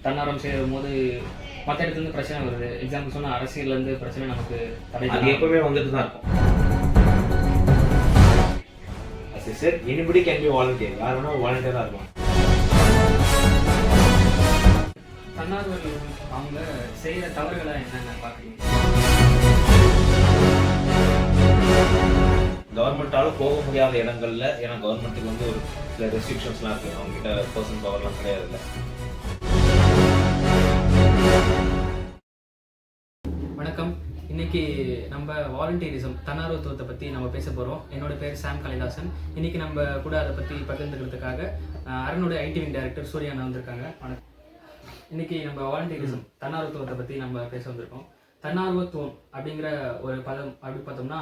தன்னார்வம் செய்யும் போது மற்ற இடத்துலேருந்து பிரச்சனை வருது. எக்ஸாம்பிள் சொன்னால் அரசியல்லேருந்து பிரச்சனை நமக்கு அது எப்பவுமே வந்துட்டு தான் இருக்கும். As I said, anybody can be volunteer. யார் வேணா வாலண்டியராக இருக்கலாம். தன்னார்வர்கள் அவங்க செய்கிற தவறுகளை என்னென்ன பார்க்குறீங்க? கவர்மெண்ட்டால போக முடியாத இடங்கள்ல, ஏன்னா கவர்மெண்ட்டுக்கு வந்து ஒரு சில ரெஸ்ட்ரிக்ஷன்ஸ்லாம் இருக்கு. அவங்க கிட்ட பர்சன் பவர்லாம் கிடையாது. இல்லை, வணக்கம். இன்னைக்கு நம்ம வாலண்டியரிசம் தன்னார்வத்துவத்தை பற்றி நம்ம பேச போகிறோம். என்னோட பேர் சாம் கலைதாசன். இன்னைக்கு நம்ம கூட அதை பற்றி பகிர்ந்துக்கிறதுக்காக அரணுடைய ஐடி விங் டைரக்டர் சூர்யா வந்திருக்காங்க. வணக்கம். இன்னைக்கு நம்ம வாலண்டியரிசம் தன்னார்வத்துவத்தை பற்றி நம்ம பேச வந்திருக்கோம். தன்னார்வத்துவம் அப்படிங்கிற ஒரு பதம் அப்படி பார்த்தோம்னா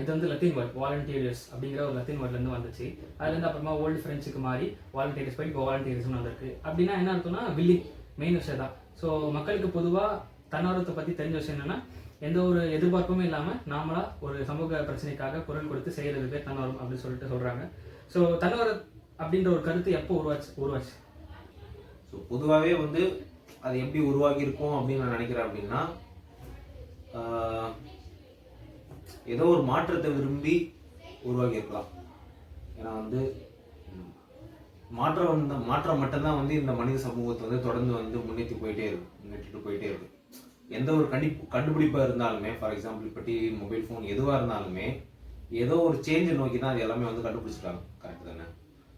இது வந்து லத்தீன் வேர்ட், வாலண்டியர்ஸ் அப்படிங்கிற ஒரு லத்தீன் வேர்ட்லேருந்து வந்துச்சு. அதுலேருந்து அப்புறமா ஓல்டு ஃப்ரெஞ்சுக்கு மாறி வாலண்டியர்ஸ் போய் இப்போ வாலண்டியரிசம் வந்திருக்கு. அப்படின்னா என்ன அர்த்தம்னா வில்லிங், மெயின் விஷயம் தான். ஸோ மக்களுக்கு பொதுவாக தன்னார்வத்தை பற்றி தெரிஞ்ச விஷயம் என்னென்னா, எந்த ஒரு எதிர்பார்ப்புமே இல்லாமல் நாமளாக ஒரு சமூக பிரச்சனைக்காக குரல் கொடுத்து செய்கிறது பேர் தன்னார்வம் அப்படின்னு சொல்லிட்டு சொல்கிறாங்க. ஸோ தன்னார்வம் அப்படின்ற ஒரு கருத்து எப்போ உருவாச்சு? ஸோ பொதுவாகவே வந்து அது எப்படி உருவாகி இருக்கும் அப்படின்னு நான் நினைக்கிறேன். அப்படின்னா ஏதோ ஒரு மாற்றத்தை விரும்பி உருவாகி இருக்கலாம். ஏன்னா வந்து மாற்றம் மட்டும்தான் வந்து இந்த மனித சமூகத்தை வந்து தொடர்ந்து வந்து முன்னேற்றிட்டு போயிட்டே இருக்கு. எந்த ஒரு கண்டுபிடிப்பாக இருந்தாலுமே, ஃபார் எக்ஸாம்பிள் இப்போ டிவி, மொபைல் ஃபோன் எதுவாக இருந்தாலுமே ஏதோ ஒரு சேஞ்சை நோக்கி தான் அது எல்லாமே வந்து கண்டுபிடிச்சிருக்காங்க. கரெக்டு தானே?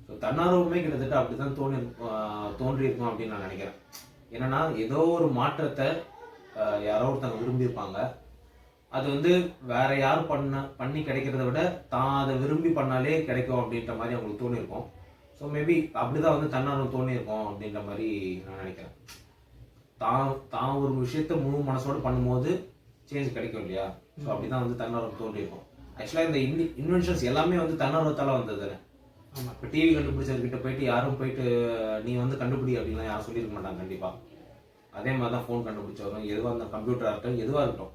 ஸோ தன்னார்வமே கிட்டத்தட்ட அப்படி தான் தோன்றியிருக்கும் அப்படின்னு நான் நினைக்கிறேன். என்னன்னா ஏதோ ஒரு மாற்றத்தை யாரோ ஒருத்தவங்க விரும்பியிருப்பாங்க. அது வந்து வேற யாரும் பண்ணி கிடைக்கிறத விட தான் அதை விரும்பி பண்ணாலே கிடைக்கும் அப்படின்ற மாதிரி அவங்களுக்கு தோணியிருக்கும். ஸோ மேபி அப்படிதான் வந்து தன்னார்வம் தோணியிருக்கும் அப்படின்ற மாதிரி நான் நினைக்கிறேன். தான் ஒரு விஷயத்த முழு மனசோடு பண்ணும்போது சேஞ்ச் கிடைக்கும் இல்லையா? ஸோ அப்படிதான் வந்து தன்னார்வம் தோன்றியிருக்கும். ஆக்சுவலாக இந்த இன்வென்ஷன்ஸ் எல்லாமே வந்து தன்னார்வத்தால் வந்தது தானே. இப்போ டிவி கண்டுபிடிச்சவர்கிட்ட போயிட்டு யாரும் போயிட்டு நீ வந்து கண்டுபிடி அப்படின்லாம் யாரும் சொல்லியிருக்க மாட்டாங்க கண்டிப்பாக. அதே மாதிரி தான் ஃபோன் கண்டுபிடிச்சவரும், எதுவாக இருந்தால் கம்ப்யூட்டராக இருக்கட்டும், எதுவாக இருக்கட்டும்,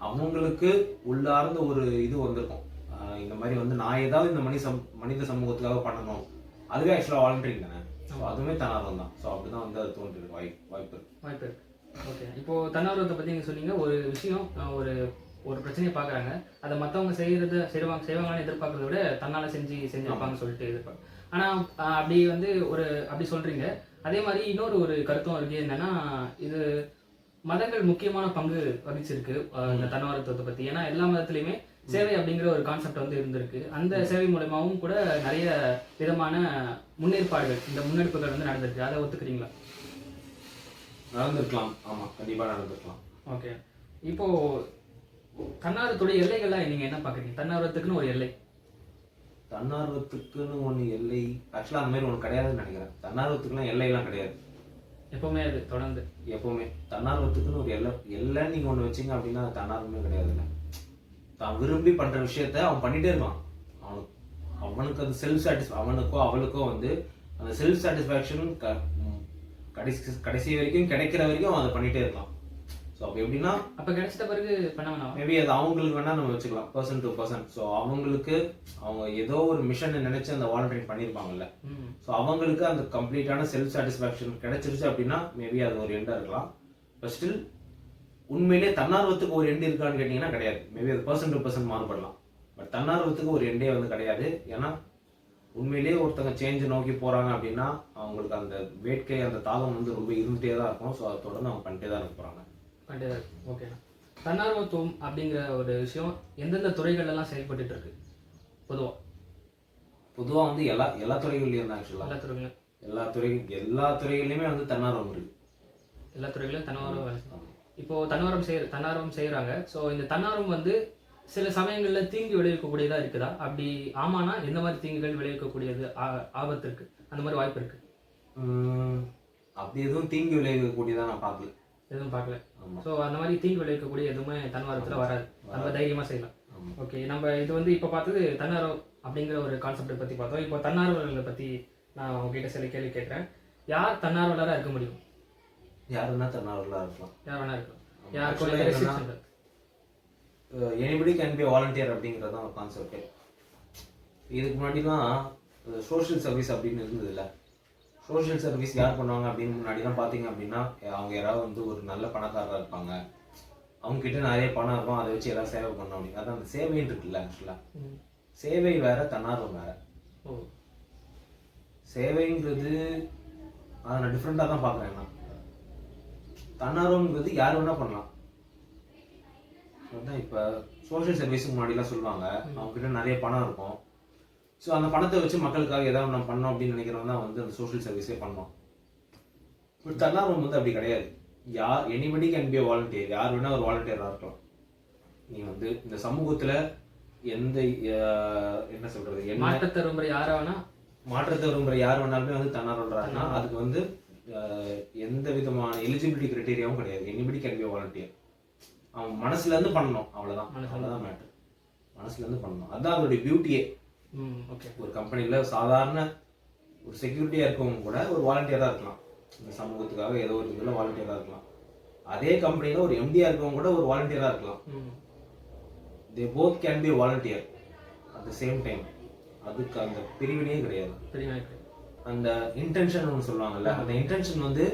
அவங்களுக்கு உள்ளார்ந்த ஒரு இது வந்திருக்கும். இந்த மாதிரி வந்து நான் ஏதாவது இந்த மனித சமூகத்துக்காக பண்ணணும், அதுவே ஆக்சுவலாக வாலண்டரிங் தானே. ஸோ அதுவுமே தன்னார்வம் தான். ஸோ அப்படிதான் வந்து அது தோன்றிருக்கு. வாய்ப்பு இருக்கு. ஓகே, இப்போ தன்னார்வத்தை பற்றி நீங்கள் சொன்னீங்க. ஒரு விஷயம், ஒரு பிரச்சனையை பார்க்குறாங்க, அதை மற்றவங்க செய்வாங்கன்னு எதிர்பார்க்கறத விட தன்னால் செஞ்சிருப்பாங்கன்னு சொல்லிட்டு எதிர்பார்க்க. ஆனால் அப்படி சொல்கிறீங்க. அதே மாதிரி இன்னொரு ஒரு கருத்தும் இருக்குது. என்னென்னா, இது மதங்கள் முக்கியமான பங்கு வகிச்சிருக்கு இந்த தன்னார்வத்துவத்தை பற்றி. ஏன்னா எல்லா மதத்துலையுமே சேவை அப்படிங்கிற ஒரு கான்செப்ட் வந்து இருந்திருக்கு. அந்த சேவை மூலமாகவும் கூட நிறைய விதமான முன்னேற்பாடுகள், இந்த முன்னெடுப்புகள் வந்து நடந்திருக்கு. அதை ஒத்துக்கிறீங்களா? நடந்திருக்கலாம். ஆமாம், கண்டிப்பாக நடந்திருக்கலாம். ஓகே, இப்போது தன்னார்வத்துடைய எல்லைகள்லாம் நீங்கள் என்ன பார்க்குறீங்க? தன்னார்வத்துக்குன்னு ஒரு எல்லை, தன்னார்வத்துக்குன்னு ஒன்று எல்லை ஆக்சுவலாக அந்த மாதிரி ஒன்று கிடையாதுன்னு நினைக்கிறேன். தன்னார்வத்துக்குலாம் எல்லையெல்லாம் கிடையாது. எப்பவுமே அது தொடர்ந்து எப்பவுமே தன்னார்வத்துக்குன்னு ஒரு எல்லை நீங்கள் ஒன்று வச்சிங்க அப்படின்னா அது தன்னார்வமே கிடையாதுல்ல. தான் விரும்பி பண்ணுற விஷயத்த அவன் பண்ணிகிட்டே இருக்கான். அவனுக்கு அது அவனுக்கோ அவளுக்கோ வந்து அந்த செல்ஃப் சாட்டிஸ்ஃபேக்ஷன் கடைசி வரைக்கும் கிடைக்கிற வரைக்கும் அவன் அதை பண்ணிகிட்டே இருக்கான். ஸோ அப்போ எப்படின்னா, அப்போ கிடைச்சிட்ட பிறகு பண்ண வேணாம், மேபி அது அவங்களுக்கு வேணால் நம்ம வச்சுக்கலாம், பர்சன் டு பர்சன். ஸோ அவங்களுக்கு அவங்க ஏதோ ஒரு மிஷனை நினைச்சு அந்த வாலண்டியரிங் பண்ணியிருப்பாங்கல்ல. ஸோ அவங்களுக்கு அந்த கம்ப்ளீட்டான செல்ஃப் சாட்டிஸ்ஃபேக்ஷன் கிடைச்சிருச்சு அப்படின்னா மேபி அது ஒரு எண்டாக இருக்கலாம். பட் ஸ்டில் உண்மையிலே தன்னார்வத்துக்கு ஒரு எண்டு இருக்கான்னு கேட்டிங்கன்னா கிடையாது. மேபி அது பர்சன் டு பர்சன் மாறுபடலாம். பட் தன்னார்வத்துக்கு ஒரு எண்டே வந்து கிடையாது. ஏன்னா உண்மையிலேயே ஒருத்தங்க சேஞ்சை நோக்கி போகிறாங்க அப்படின்னா அவங்களுக்கு அந்த வேட்கை, அந்த தாகம் வந்து ரொம்ப இருந்துகிட்டே தான் இருக்கும். ஸோ அதை தொடர்ந்து அவங்க பண்ணிட்டே தான் இருக்க போகிறாங்க. ஓகே, தன்னார்வத்துவம் அப்படிங்கிற ஒரு விஷயம் எந்தெந்த துறைகள்லாம் செயல்பட்டு இருக்கு? பொதுவாக வந்து எல்லா துறைகள்லையும் தான். ஆக்சுவலாக எல்லா துறைகள்லையுமே வந்து தன்னார்வம் இருக்கு. எல்லா துறைகளையும் தன்னார்வம். இப்போ தன்னார்வம் செய்யறாங்க. ஸோ இந்த தன்னார்வம் வந்து சில சமயங்களில் தீங்கு விளைவிக்கக்கூடியதா இருக்குதா? அப்படி ஆமானா எந்த மாதிரி தீங்குகள் விளைவிக்கக்கூடியது ஆபத்து இருக்கு, அந்த மாதிரி வாய்ப்பு இருக்கு? அப்படி எதுவும் தீங்கு விளைவிக்கக்கூடியதா நான் பார்க்கல. எதுவும் பார்க்கல. ஸோ அந்த மாதிரி தீங்கு விளைவிக்கக்கூடிய எதுவுமே தன்னார்வத்தில் வராது. நம்ம தைரியமாக செய்யலாம். ஓகே, நம்ம இது வந்து இப்போ பார்த்தது தன்னார்வம் அப்படிங்கிற ஒரு கான்செப்டை பற்றி பார்த்தோம். இப்போ தன்னார்வலர்களை பற்றி நான் உங்ககிட்ட சில கேள்வி கேட்குறேன். யார் தன்னார்வலராக இருக்க முடியும்? யார் வேணா தன்னார்வலராக இருக்கலாம். யார் வேணா இருக்கலாம். யாருக்கு எனிபடி கேன் பி வாலண்டியர் அப்படிங்கிறது தான் ஒரு கான்செப்ட். இதுக்கு முன்னாடிலாம் சோஷியல் சர்வீஸ் அப்படின்னு இருந்தது இல்லை. சோஷியல் சர்வீஸ் யார் பண்ணுவாங்க அப்படின்னு முன்னாடிலாம் பார்த்தீங்க அப்படின்னா அவங்க யாராவது வந்து ஒரு நல்ல பணக்காரராக இருப்பாங்க, அவங்க கிட்ட நிறைய பணம் இருக்கும், அதை வச்சு ஏதாவது சேவை பண்ணோம் அப்படின்னு. அதான் அந்த சேவைன்னு இருக்குல்ல, ஆக்சுவலாக சேவை வேற, தன்னார்வம் வேற. சேவைங்கிறது அதை நான் டிஃப்ரெண்டாக தான் பார்க்குறேன். நான் தன்னார்வங்கிறது யார் வேணா பண்ணலாம். அதான் இப்போ சோஷியல் சர்வீஸுக்கு முன்னாடிலாம் சொல்லுவாங்க அவங்க கிட்ட நிறைய பணம் இருக்கும், ஸோ அந்த பணத்தை வச்சு மக்களுக்காக ஏதாவது நம்ம பண்ணோம் அப்படின்னு நினைக்கிறவங்க தான் வந்து அந்த சோஷியல் சர்வீஸே பண்ணோம். பட் தன்னார்வம் வந்து அப்படி கிடையாது. Anybody can be volunteer. யார் வேணா ஒரு வாலண்டியராக இருக்கலாம். நீ வந்து இந்த சமூகத்துல எந்த என்ன சொல்றது, மாற்றத்தை விரும்புற யார் வேணாலுமே வந்து தன்னார்வலரானா அதுக்கு வந்து எந்த விதமான எலிஜிபிலிட்டி கிரைட்டீரியாவும் கிடையாது. Anybody can be volunteer. அவன் மனசுல இருந்து பண்ணணும், அவ்வளவுதான் மேட்டர். மனசுல இருந்து பண்ணணும், அதுதான் அதோடைய பியூட்டியே. ஒரு கம்பெனில சாதாரண ஒரு செக்யூரிட்டியா இருக்கவங்க கூட ஒரு வாலண்டியரா இருக்கலாம், இந்த சமூகத்துக்காக ஏதோ ஒரு இதுல வாலண்டியரா இருக்கலாம். அதே கம்பெனில ஒரு எம்டியா இருக்கவங்க கூட ஒரு வாலண்டியரா இருக்கலாம். they both can be volunteer at the same time. அதுக்கு அந்த பிரிவினையே கிடையாது. அந்த இன்டென்ஷன் ஒன்று சொல்லுவாங்கல்ல, அந்த இன்டென்ஷன் வந்து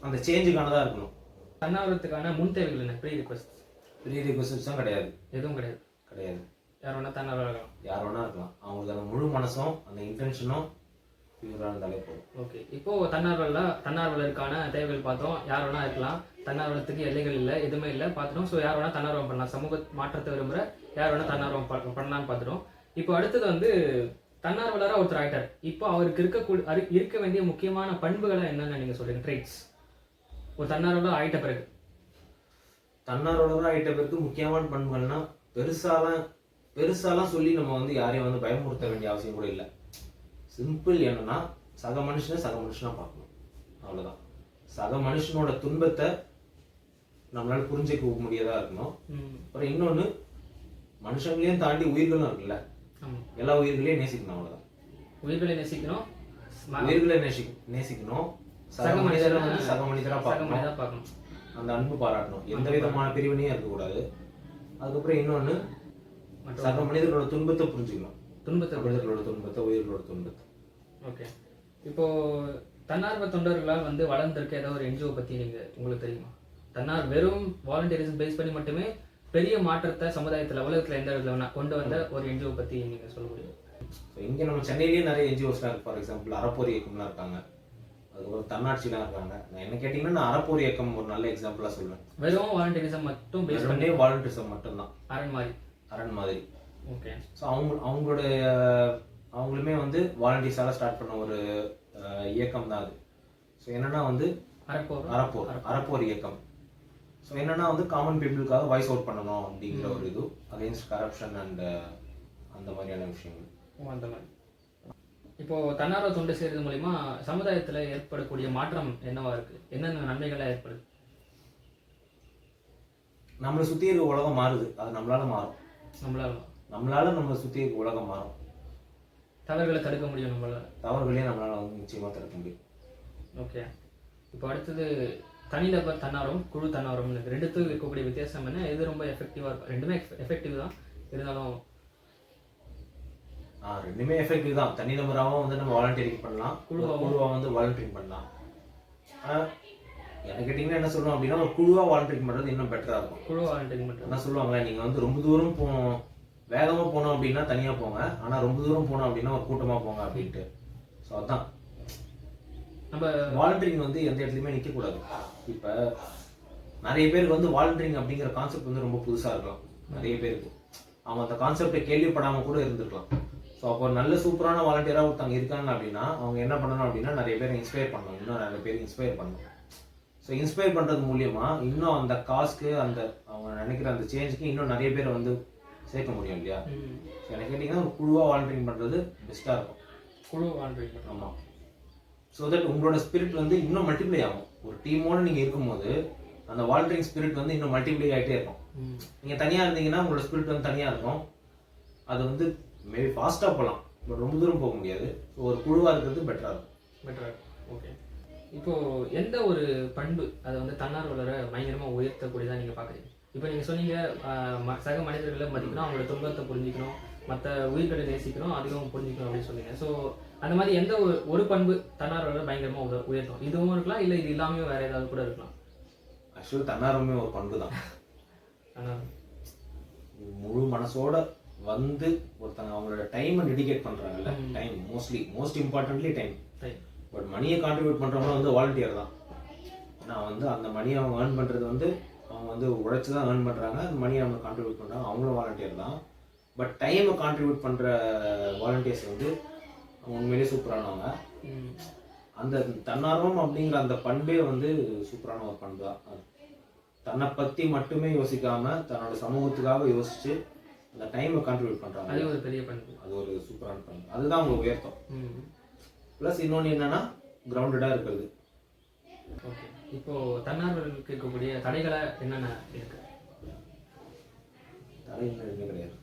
அந்த சேஞ்சுக்கானதா இருக்கணும். தன்னார்வத்துக்கான முன் தேவைகள் என்ன? ப்ரீ ரிக்வெஸ்ட் தான் கிடையாது, எதுவும் கிடையாது. யார் வேணா தன்னார்வலா இருக்கலாம். அவங்களுக்கு அந்த முழு மனசும் அந்த இன்டென்ஷனும் பியூரா இருந்தாலே போதும். ஓகே, இப்போ தன்னார்வலருக்கான தேவைகள் பார்த்தோம். யார் வேணா இருக்கலாம், தன்னார்வலத்துக்கு எல்லைகள் இல்லை, எதுவுமே இல்லை பார்த்துட்டோம். ஸோ யார் வேணா தன்னார்வம் பண்ணலாம், சமூக மாற்றத்தை விரும்புகிற யார் வேணா தன்னார்வம் பண்ணலாம்னு பார்த்துட்டோம். இப்போ அடுத்தது வந்து தன்னார்வலராக ஒருத்தர் ஆகிட்டார். இப்போ அவருக்கு இருக்க வேண்டிய முக்கியமான பண்புகளை என்னென்ன நீங்கள் சொல்றீங்க, ட்ரைட்ஸ்? ஒரு தன்னார்வலராக ஆகிட்ட பிறகு முக்கியமான பண்புகள்னா பெருசாலாம் சொல்லி நம்ம வந்து யாரையும் வந்து பயமுறுத்த வேண்டிய அவசியம் கூட இல்லை. சிம்பிள் என்னன்னா, சக மனுஷனா பார்க்கணும், அவ்வளவுதான். சக மனுஷனோட துன்பத்தை நம்மளால புரிஞ்சுக்க முடியாதா இருக்கணும். அப்புறம் இன்னொன்னு, மனுஷங்களையும் தாண்டி உயிர்களும் இருக்குல்ல, எல்லா உயிர்களையும் நேசிக்கணும், அவ்வளவுதான். உயிர்களை நேசிக்கணும். சக மனிதரை வந்து சக மனிதரா பார்க்கணும், அந்த அன்பு பாராட்டணும், எந்த விதமான பிரிவினையும் இருக்கக்கூடாது. அதுக்கப்புறம் இன்னொன்னு, சக மனிதர்களோட துன்பத்தை புரிஞ்சுக்கணும், உயிர்களோட துன்பத்தை. ஓகே, இப்போ தன்னார்வ தொண்டர்களால் வந்து வளர்ந்திருக்க ஏதாவது ஒரு என்ஜிஓ பத்தி உங்களுக்கு தெரியுமா? வெறும் வாலண்டியரிசம் பேஸ் பண்ணி மட்டுமே பெரிய மாற்றத்தை சமுதாயத்துல உலகத்துல எந்த இடத்துல வேணா கொண்டு வந்த ஒரு என்ஜிஓ பத்தி நீங்க சொல்ல முடியும்? இங்க நம்ம சென்னையிலேயே நிறைய என்ஜிஓஸ்லாம் இருக்கு. ஃபார் எக்ஸாம்பிள் அறப்போர் இயக்கம்லாம் இருக்காங்க, அதுக்கப்புறம் தன்னாட்சிலாம் இருக்காங்க. என்ன கேட்டீங்கன்னா நான் அறப்போர் இயக்கம் ஒரு நல்ல எக்ஸாம்பிளா சொல்லுவேன். வெறும் வாலண்டியரிசம் மட்டும் பேஸ் பண்ணி, வாலண்டியரிசம் மட்டும்தான், அரண் மாதிரி. ஓகே, ஸோ அவங்களுமே வந்து வாலண்டியர்ஸால ஸ்டார்ட் பண்ண ஒரு இயக்கம் தான் அது. ஸோ என்னன்னா வந்து அறப்போர் இயக்கம். ஸோ என்னன்னா வந்து காமன் பீப்புளுக்காக வாய்ஸ் அவுட் பண்ணணும் அப்படிங்கிற ஒரு இது, அகைன்ஸ்ட் கரப்ஷன் அண்ட் அந்த மாதிரியான விஷயங்கள். அந்த மாதிரி இப்போ தன்னார்வ தொண்டு செய்யறது மூலியமா சமுதாயத்துல ஏற்படக்கூடிய மாற்றம் என்னவா இருக்கு? என்னென்ன நன்மைகளா ஏற்படுது? நம்மளை சுத்தி இருக்க உலகம் மாறுது, அது நம்மளால மாறும். நம்மளை சுத்தி இருக்க உலகம் மாறும். தவறுகளை தடுக்க முடியும், நம்மளால வந்து நிச்சயமா தடுக்க முடியும். ஓகே, இப்போ அடுத்தது தனிநபர் தன்னார்வம், குழு தன்னார்வம், ரெண்டுத்துக்கும் இருக்கக்கூடிய வித்தியாசம் என்ன? எது ரொம்ப எஃபெக்டிவா இருக்கும்? ரெண்டுமே எஃபெக்டிவ் தான், இருந்தாலும் ரெண்டுமே எஃபெக்டிவ் தான். தனிநபராகவும் வந்து நம்ம வாலண்டியரிங் பண்ணலாம், குழுவா வந்து வாலண்டியரிங் பண்ணலாம். எனக்கு கேட்டீங்கன்னா என்ன சொல்லணும் அப்படின்னா, ஒரு குழுவா வாலண்டியரிங் பண்றது இன்னும் பெட்டரா இருக்கும். குழுவா வாலண்டியரிங் பண்றது என்ன சொல்லுவாங்க, நீங்க வந்து ரொம்ப தூரம் வேகமா போனோம் அப்படின்னா தனியா போங்க, ஆனா ரொம்ப தூரம் போனோம் அப்படின்னா ஒரு கூட்டமா போங்க அப்படின்ட்டு. ஸோ அதான் நம்ம வாலண்டியரிங் வந்து எந்த இடத்துலையுமே நிக்க கூடாது. இப்ப நிறைய பேருக்கு வந்து வாலண்டியரிங் அப்படிங்கிற கான்செப்ட் வந்து ரொம்ப புதுசா இருக்கலாம். நிறைய பேருக்கு அவங்க அந்த கான்செப்டை கேள்விப்படாம கூட இருந்திருக்கலாம். ஸோ அப்போ நல்ல சூப்பரான வாலண்டியராக ஒருத்தவங்க இருக்காங்க அப்படின்னா அவங்க என்ன பண்ணணும் அப்படின்னா, நிறைய பேர் இன்ஸ்பயர் பண்ணணும், இன்னும் நிறைய பேர் இன்ஸ்பயர் பண்ணணும். ஸோ இன்ஸ்பயர் பண்ணுறது மூலியமா இன்னும் அந்த காஸ்க்கு, அந்த அவங்க நினைக்கிற அந்த சேஞ்சுக்கு இன்னும் நிறைய பேர் வந்து சேர்க்க முடியும் இல்லையா? ஸோ எனக்கு கேட்டிங்கன்னா ஒரு குழுவாக வாலண்டியரிங் பண்ணுறது பெஸ்ட்டாக இருக்கும். குழு வாலண்டியரிங், ஆமாம். ஸோ தட் உங்களோட ஸ்பிரிட் வந்து இன்னும் மல்டிப்ளை ஆகும். ஒரு டீமோடு நீங்கள் இருக்கும்போது அந்த வாலண்டியரிங் ஸ்பிரிட் வந்து இன்னும் மல்டிப்ளை ஆகிட்டே இருக்கும். நீங்கள் தனியாக இருந்தீங்கன்னா உங்களோட ஸ்பிரிட் வந்து தனியாக இருக்கும், அது வந்து மேபி ஃபாஸ்ட்டாக போகலாம், பட் ரொம்ப தூரம் போக முடியாது. ஸோ ஒரு குழுவாக இருக்கிறது பெட்டராக இருக்கும். ஓகே, இப்போது எந்த ஒரு பண்பு அதை வந்து தன்னார்வலரை பயங்கரமாக உயர்த்தக்கூடியதாக நீங்கள் பார்க்குறீங்க? இப்போ நீங்கள் சொன்னீங்க சக மனிதர்களை மதிக்கணும், அவங்களோட துன்பத்தை புரிஞ்சிக்கணும், மற்ற உயிர்களை நேசிக்கணும், அதிகம் புரிஞ்சிக்கணும் அப்படின்னு சொன்னீங்க. ஸோ அந்த மாதிரி எந்த ஒரு பண்பு தன்னார்வலர் பயங்கரமாக உயர்த்தும்? இதுவும் இருக்கலாம், இல்லை இது இல்லாமல் வேற ஏதாவது கூட இருக்கலாம். ஆக்சுவலி தன்னார்வமே ஒரு பண்பு தான். ஆனால் முழு மனசோட வந்து ஒருத்தங்க அவங்களோட டைமை டெடிகேட் பண்றாங்கல்ல, time most importantly time. But மணியை கான்ட்ரிபியூட் பண்றவங்க வந்து வாலண்டியர் தான். நான் வந்து அந்த மணியை அவங்க ஏர்ன் பண்றது வந்து அவங்க வந்து உழைச்சி தான் ஏர்ன் பண்றாங்க, அந்த மணியை அவங்க கான்ட்ரிபியூட் பண்றாங்க, அவங்களும் வாலண்டியர் தான். பட் டைமை கான்ட்ரிபியூட் பண்ற வாலண்டியர்ஸ் வந்து உண்மையிலேயே சூப்பரானவங்க. அந்த தன்னார்வம் அப்படிங்கிற அந்த பண்பே வந்து சூப்பரான ஒரு பண்பு தான். தன்னை பத்தி மட்டுமே யோசிக்காம தன்னோட சமூகத்துக்காக யோசிச்சு அந்த டைமை கான்ட்ரிபியூட் பண்றாங்க. அது ஒரு பெரிய பண்பு, அது ஒரு சூப்பரான பண்பு. அதுதான் அவங்க உயர்த்தம். ப்ளஸ் இன்னொன்று என்னன்னா கிரவுண்டடா இருக்கிறது. ஓகே, இப்போ தன்னார்வலர்களுக்கு இருக்கக்கூடிய தடைகளை என்னென்ன இருக்கு? தடைகள் எதுவுமே கிடையாது.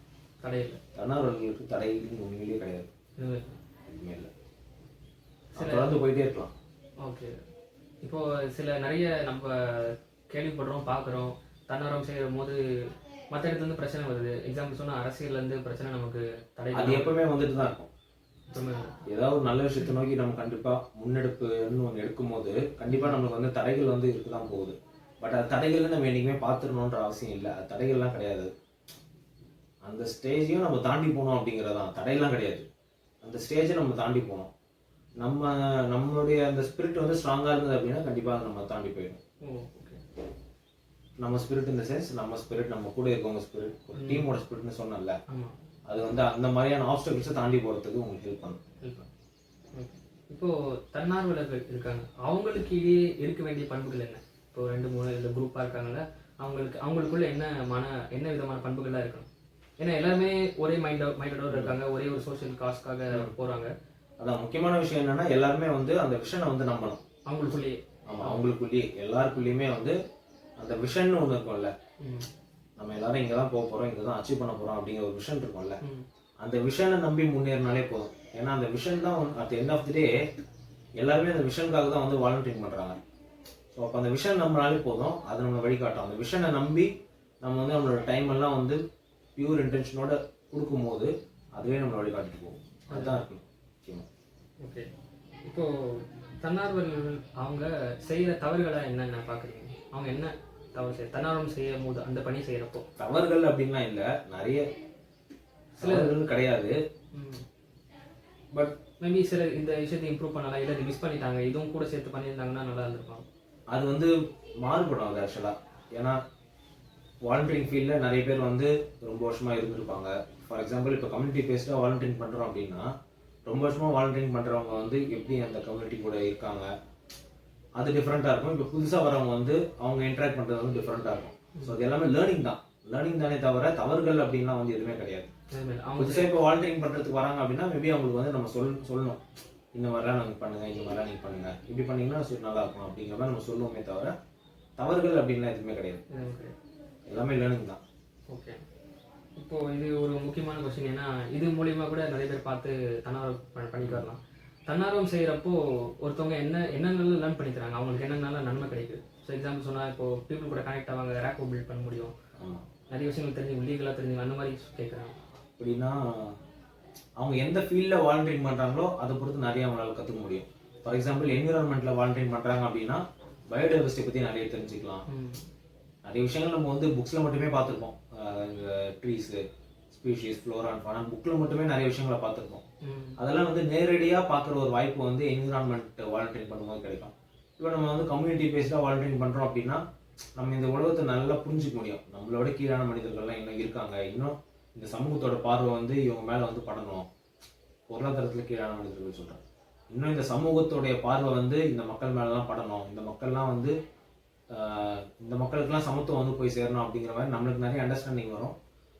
தடைகள் தன்னார்வலர்களுக்கு தடைகள் உண்மையிலேயே கிடையாது. எதுவுமே இல்லை, தொடர்ந்து போயிட்டே இருக்கலாம். ஓகே, இப்போ நிறைய நம்ம கேள்விப்படுறோம், பார்க்குறோம். தன்னார்வம் செய்யும் போது மற்ற இடத்துல இருந்து பிரச்சனை வருது. எக்ஸாம்பிள் சொன்னா அரசியல்ல இருந்து பிரச்சனை நமக்கு தடை. அது எப்பவுமே வந்துட்டு தான் இருக்கும். ஏதாவது ஒரு நல்ல விஷயத்தை நோக்கி நம்ம கண்டிப்பா முன்னெடுப்புன்னு ஒன்று எடுக்கும் போது கண்டிப்பா நமக்கு வந்து தடைகள் வந்து இருக்குதான் போகுது. பட் அது தடைகள் நம்ம என்னைக்குமே பார்த்துடணுன்ற அவசியம் இல்லை. அது தடைகள்லாம் கிடையாது. அந்த ஸ்டேஜையும் நம்ம தாண்டி போனோம் அப்படிங்கிறதான். தடையெல்லாம் கிடையாது, அந்த ஸ்டேஜை நம்ம தாண்டி போனோம். நம்மளுடைய அந்த ஸ்பிரிட் வந்து ஸ்ட்ராங்கா இருந்தது அப்படின்னா கண்டிப்பா நம்ம தாண்டி போயிடும். நம்ம ஸ்பிரிட் இந்த சென்ஸ் நம்ம ஸ்பிரிட், நம்ம கூட இருக்கவங்க ஸ்பிரிட், ஒரு டீமோட ஸ்பிரிட்னு சொன்னல, அது வந்து அந்த மாதிரியான ஆப்ஸ்டக்கிள்ஸை தாண்டி போகிறதுக்கு உங்களுக்கு ஹெல்ப் பண்ணும். இப்போ தன்னார்வலர்கள் இருக்காங்க, அவங்களுக்கு இடையே இருக்க வேண்டிய பண்புகள் என்ன? இப்போ 2-3 இந்த குரூப்பாக இருக்காங்கல்ல, அவங்களுக்குள்ள என்ன விதமான பண்புகள்லாம் இருக்கணும்? ஏன்னா எல்லாருமே ஒரே மைண்டோட இருக்காங்க, ஒரே ஒரு சோஷியல் காஸ்க்காக போகிறாங்க. அதான் முக்கியமான விஷயம் என்னன்னா எல்லாருமே வந்து அந்த விஷனை வந்து நம்பணும் அவங்களுக்குள்ளேயே. ஆமாம், அவங்களுக்குள்ளேயே எல்லாருக்குள்ளேயுமே வந்து அந்த விஷன் ஒன்று இருக்கும்ல, நம்ம எல்லாரும் இங்கே தான் போக போகிறோம், இங்கே தான் அச்சீவ் பண்ண போகிறோம் அப்படிங்கிற ஒரு விஷன் இருக்கும்ல, அந்த விஷனை நம்பி முன்னேறினாலே போதும். ஏன்னா அந்த விஷன் தான் அட் எண்ட் ஆஃப் தி டே எல்லாருமே அந்த விஷனுக்காக தான் வந்து வாலண்டியர் பண்ணுறாங்க. ஸோ அப்போ அந்த விஷன் நம்பினாலே போதும், அது நம்ம வழிகாட்டும். அந்த விஷனை நம்பி நம்ம வந்து நம்மளோட டைம் எல்லாம் வந்து பியூர் இன்டென்ஷனோட கொடுக்கும்போது அதுவே நம்மளை வழிகாட்டிட்டு போகும். அதுதான் இருக்கணும் முக்கியமாக. ஓகே, இப்போ தன்னார்வலர்கள் அவங்க செய்கிற தவறுகளை என்னென்ன பார்க்குறீங்க? அவங்க என்ன தவறு தன்னார்வம் செய்யும் போது அந்த பணி செய்யறப்போ? தவறுகள் அப்படின்லாம் இல்லை, நிறைய சிலர்கள் கிடையாது. பட் மேபி சில இந்த விஷயத்தை இம்ப்ரூவ் பண்ணலாம், இல்லை மிஸ் பண்ணிட்டாங்க, இதுவும் கூட சேர்த்து பண்ணியிருந்தாங்கன்னா நல்லா இருந்திருப்பாங்க. அது வந்து மாறுபடும். அது ஆக்சுவலாக ஏன்னா வாலண்டியரிங் ஃபீல்டில் நிறைய பேர் வந்து ரொம்ப வருஷமாக இருந்திருப்பாங்க. ஃபார் எக்ஸாம்பிள் இப்போ கம்யூனிட்டி பேஸ்டாக வாலண்டியரிங் பண்ணுறோம் அப்படின்னா ரொம்ப வருஷமாக வாலண்டியரிங் பண்ணுறவங்க வந்து எப்படி அந்த கம்யூனிட்டி கூட இருக்காங்க அது டிஃப்ரெண்ட்டாக இருக்கும். இப்போ புதுசாக வரவங்க வந்து அவங்க இன்ட்ராக்ட் பண்ணுறது வந்து டிஃப்ரெண்ட்டாக இருக்கும். ஸோ அது எல்லாமே லேர்னிங் தானே தவிர தவறுகள் அப்படின்லாம் வந்து எதுவுமே கிடையாது. புதுசாக இப்போ வாலண்டியரிங் பண்ணுறதுக்கு வராங்க அப்படின்னா மேபி அவங்களுக்கு வந்து நம்ம சொல்லணும், இந்த மாதிரிலாம் நீங்கள் பண்ணுங்கள், இந்த மாதிரிலாம் நீங்கள் பண்ணுங்கள், இப்படி பண்ணிங்கன்னா நல்லா இருக்கும் அப்படிங்கிற மாதிரி நம்ம சொல்லுவோமே தவிர தவறுகள் அப்படின்லாம் எதுவுமே கிடையாது. எல்லாமே லேர்னிங் தான். ஓகே, இப்போ இது ஒரு முக்கியமான கொஸ்டின். ஏன்னா இது மூலியமாக கூட நிறைய பேர் பார்த்து தன்னார்வம் பண்ணிட்டு வரலாம். தன்னார்வம் செய்கிறப்போ ஒருத்தவங்க என்னென்ன லேர்ன் பண்ணி தராங்க, அவங்களுக்கு என்னென்ன நன்மை கிடைக்குது? ஸோ எக்ஸாம்பிள் சொன்னால் இப்போ பீப்புள் கூட கனெக்ட் ஆவாங்க, ரேப்போ பில்ட் பண்ண முடியும், நிறைய விஷயங்கள் தெரிஞ்சு லீகலாக தெரிஞ்சுங்க, அந்த மாதிரி கேட்குறாங்க. அப்படின்னா அவங்க எந்த ஃபீல்டில் வாலண்டியரிங் பண்ணுறாங்களோ அதை பொறுத்து நிறைய அவங்களால கற்றுக்க முடியும். ஃபார் எக்ஸாம்பிள் என்விரான்மெண்ட்டில் வாலண்டியரிங் பண்ணுறாங்க அப்படின்னா பயோடைவர்சிட்டி பற்றி நிறைய தெரிஞ்சுக்கலாம். நிறைய விஷயங்கள் நம்ம வந்து புக்ஸில் மட்டுமே பார்த்துருப்போம். Trees, species, Flora and fauna புக்கில் மட்டுமே நிறைய விஷயங்களை பார்த்துருப்போம். அதெல்லாம் வந்து நேரடியாக பார்க்குற ஒரு வாய்ப்பு வந்து என்விரான்மெண்ட் வாலண்டியரிங் பண்ணும்போது கிடைக்கும். இப்போ நம்ம வந்து கம்யூனிட்டி பேஸ்டாக வாலண்டியரிங் பண்ணுறோம் அப்படின்னா நம்ம இந்த உலகத்தை நல்லா புரிஞ்சிக்க முடியும். நம்மளோட கீழான மனிதர்கள்லாம் இன்னும் இருக்காங்க, இன்னும் இந்த சமூகத்தோட பார்வை வந்து இவங்க மேலே வந்து படணும். பொருளாதாரத்தில் கீழான மனிதர்கள் சொல்கிறேன், இன்னும் இந்த சமூகத்தோடைய பார்வை வந்து இந்த மக்கள் மேலெலாம் படணும், இந்த மக்கள்லாம் வந்து இந்த மக்களுக்கெல்லாம் சமத்துவம் வந்து போய் சேரணும் அப்படிங்கிற மாதிரி நம்மளுக்கு நிறைய அண்டர்ஸ்டாண்டிங் வரும்.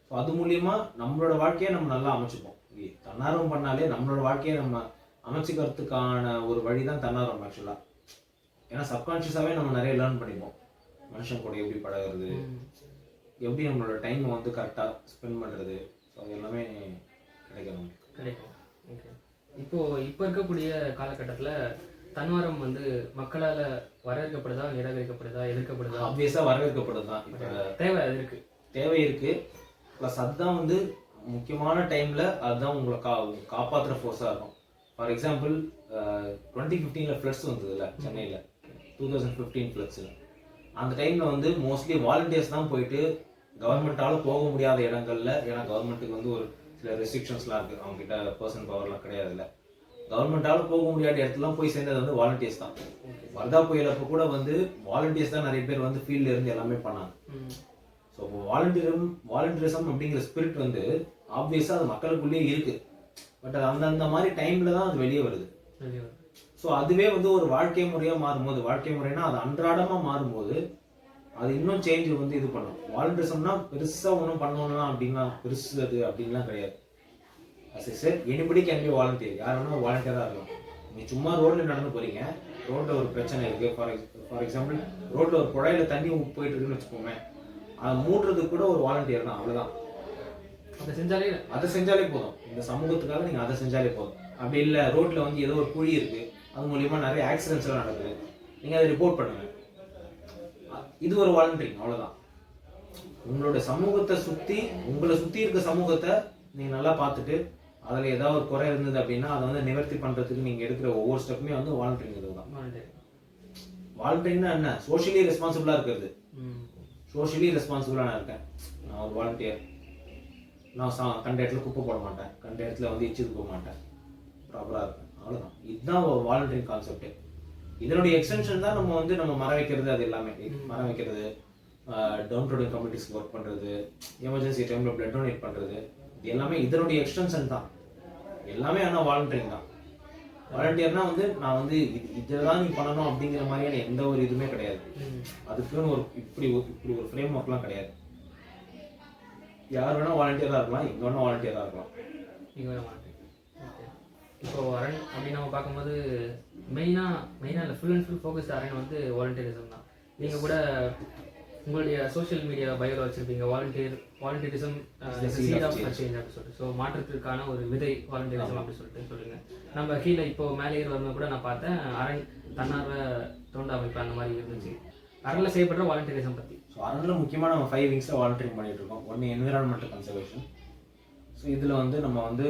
ஸோ அது மூலியமா நம்மளோட வாழ்க்கையை நம்ம நல்லா அமைச்சுப்போம். தன்னார்வம் பண்ணாலே நம்மளோட வாழ்க்கையை நம்ம அமைச்சுக்கிறதுக்கான ஒரு வழி தான் தன்னார்வம் ஆக்சுவலாக. ஏன்னா சப்கான்ஷியஸாகவே நம்ம நிறைய லேர்ன் பண்ணிப்போம். மனுஷன் கூட எப்படி பழகிறது, எப்படி நம்மளோட டைமை வந்து கரெக்டாக ஸ்பெண்ட் பண்ணுறது, ஸோ அது எல்லாமே கிடைக்கும். ஓகே, இப்போ இருக்கக்கூடிய காலகட்டத்தில் தன்னார்வம் வந்து மக்களால் வரவேற்கப்படுதா, நிராகரிக்கப்படுதா, எதிர்க்கப்படுதா? ஆப்வியஸாக வரவேற்கப்படுது தான். இப்போ தேவை இருக்கு. ப்ளஸ் அதுதான் வந்து முக்கியமான டைமில் அதுதான் உங்களை காப்பாற்றுற ஃபோர்ஸாக இருக்கும். ஃபார் எக்ஸாம்பிள் 2015 ஃப்ளட்ஸ் வந்ததுல சென்னையில், 2015 ஃப்ளட்ஸில் அந்த டைமில் வந்து மோஸ்ட்லி வாலண்டியர்ஸ் தான் போயிட்டு கவர்மெண்ட்டால் போக முடியாத இடங்கள்ல, ஏன்னா கவர்மெண்ட்டுக்கு வந்து ஒரு சில ரெஸ்ட்ரிக்ஷன்ஸ்லாம் இருக்குது, அவங்ககிட்ட பர்சன் பவர்லாம் கிடையாதுல்ல, கவர்மெண்ட்டால் போக முடியாத இடத்துலாம் போய் சேர்ந்தது வந்து வாலண்டியர்ஸ் தான். வர்தா புயலப்போ கூட வந்து வாலண்டியர்ஸ் தான் நிறைய பேர் வந்து ஃபீல்டில் இருந்து எல்லாமே பண்ணாங்க. ஸோ இப்போ வாலண்டியரிசம் அப்படிங்கிற ஸ்பிரிட் வந்து ஆப்வியஸாக அது மக்களுக்குள்ளேயே இருக்குது. பட் அது அந்தந்த மாதிரி டைமில் தான் அது வெளியே வருது. ஸோ அதுவே வந்து ஒரு வாழ்க்கை முறையாக மாறும்போது, வாழ்க்கை முறைனா அது அன்றாடமாக மாறும்போது அது இன்னும் சேஞ்ச் வந்து இது பண்ணும். வாலண்டியரிசம்னா பெருசாக ஒன்றும் பண்ணணும்னா அப்படின்னா பெருசு அது அப்படின்லாம் கிடையாது. Sir anybody can be volunteer, யார் வேணால் வாலண்டியராக இருக்கலாம். நீங்கள் சும்மா ரோட்டில் நடந்து போகிறீங்க, ரோட்டில் ஒரு பிரச்சனை இருக்குது, ஃபார் எக்ஸாம்பிள் ரோட்டில் ஒரு குழாயில் தண்ணி போயிட்டு இருக்குன்னு வச்சுக்கோங்க, அதை மூடுறதுக்கு கூட ஒரு வாலண்டியர் தான், அவ்வளோதான். அதை செஞ்சாலே போதும். இந்த சமூகத்துக்காக நீங்கள் அதை செஞ்சாலே போதும். அப்படி இல்லை, ரோட்டில் வந்து ஏதோ ஒரு குழி இருக்குது, அது மூலியமா நிறைய ஆக்சிடென்ட்ஸ்லாம் நடக்குது, நீங்கள் அதை ரிப்போர்ட் பண்ணுங்க, இது ஒரு வாலண்டியரிங், அவ்வளோதான். உங்களோட சமூகத்தை சுற்றி, உங்களை சுற்றி இருக்க சமூகத்தை நீங்கள் நல்லா பார்த்துட்டு அதில் ஏதாவது ஒரு குறை இருந்தது அப்படின்னா அதை வந்து நிவர்த்தி பண்ணுறதுக்கு நீங்கள் எடுக்கிற ஒவ்வொரு ஸ்டெப்புமே வந்து வாலண்டியரிங். இதுதான் வாலண்டியரிங்னா என்ன? சோஷியலி ரெஸ்பான்சிபிளாக இருக்கிறது. சோஷியலி ரெஸ்பான்சிபிளாக நான் இருக்கேன், நான் ஒரு வாலண்டியர். நான் கண்ட இடத்துல குப்பை போட மாட்டேன், கண்ட இடத்துல வந்து எச்சிட்டு போக மாட்டேன், ப்ராப்பராக இருப்பேன், அவ்வளோதான். இதுதான் வாலண்டியரிங் கான்செப்ட். இதனுடைய எக்ஸ்டென்ஷன் தான் நம்ம வந்து நம்ம மரம் வைக்கிறது, அது எல்லாமே மரம் வைக்கிறது, டவுன் ரோடு கம்யூனிட்டிஸ்க்கு ஒர்க் பண்ணுறது, எமர்ஜென்சி டைமில் பிளட் டொனேட் பண்ணுறது, எல்லாமே இதனுடைய எக்ஸ்டென்ஷன் தான் எல்லாமே. ஆனால் வாலண்டியரிங் தான். வாலண்டியர்னா வந்து நான் வந்து இதெல்லாம் நீ பண்ணணும் அப்படிங்கிற மாதிரியான எந்த ஒரு இதுவுமே கிடையாது. அதுக்குன்னு ஒரு இப்படி ஒரு ஃப்ரேம் ஒர்க்லாம் கிடையாது. யார் வேணா வாலண்டியராக இருக்கலாம், எங்கே வேணா வாலண்டியராக இருக்கலாம். இப்போ அரண் அப்படின்னு நம்ம பார்க்கும்போது மெயினாக இல்லை, ஃபுல் அண்ட் ஃபுல் ஃபோக்கஸ் அரண் வந்து வாலண்டியரிசம் தான். நீங்கள் கூட உங்களுடைய சோஷியல் மீடியா பயோல வச்சிருப்பீங்க, வாலண்டியரிசம் சீட் ஆஃப் சேஞ்ச் அப்படின்னு சொல்லிட்டு. ஸோ மாற்றத்திற்கான ஒரு விதை வாலண்டியரிசம் அப்படின்னு சொல்லிட்டு சொல்லுங்க. நம்ம கீழே இப்போ மேலே ஏறி வரும்போது கூட நான் பார்த்தேன், அரண் தன்னார்வ தொண்டு அமைப்பு அந்த மாதிரி இருந்துச்சு. அரணில் செய்யப்படுற வாலண்டியரிசம் பற்றி. ஸோ அரணில் முக்கியமாக நம்ம 5 விங்ஸில் வாலண்டியரிங் பண்ணிட்டு இருக்கோம். ஒன்று என்விரான்மெண்டல் கன்சர்வேஷன். ஸோ இதில் வந்து நம்ம வந்து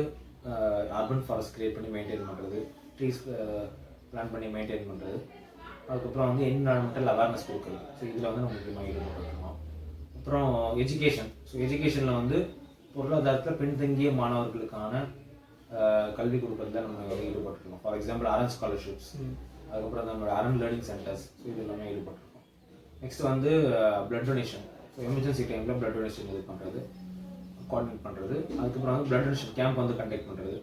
அர்பன் ஃபாரஸ்ட் கிரியேட் பண்ணி மெயின்டைன் பண்ணுறது, ட்ரீஸ் பிளான் பண்ணி மெயின்டைன் பண்ணுறது, அதுக்கப்புறம் வந்து என்விரான்மெண்டல் அவேர்னஸ் கொடுக்குறது. ஸோ இதில் வந்து நம்ம முக்கியமாக ஈடுபட்டுருக்கோம். அப்புறம் எஜுகேஷன். ஸோ எஜுகேஷனில் வந்து பொருளாதாரத்தில் பின்தங்கிய மாணவர்களுக்கான கல்வி கொடுக்குறதுல நம்ம வந்து ஈடுபட்டுருக்கோம். ஃபார் எக்ஸாம்பிள் அரண் ஸ்காலர்ஷிப்ஸ், அதுக்கப்புறம் நம்மளோட அரண் லேர்னிங் சென்டர்ஸ், ஸோ இது எல்லாமே ஈடுபட்டுருக்கோம். நெக்ஸ்ட் வந்து பிளட் டொனேஷன். ஸோ எமர்ஜென்சி டைமில் பிளட் டொனேஷன் இது பண்ணுறது, கோஆர்டினேட் பண்ணுறது. அதுக்கப்புறம் வந்து பிளட் டொனேஷன் கேம்ப் வந்து கண்டக்ட் பண்ணுறது.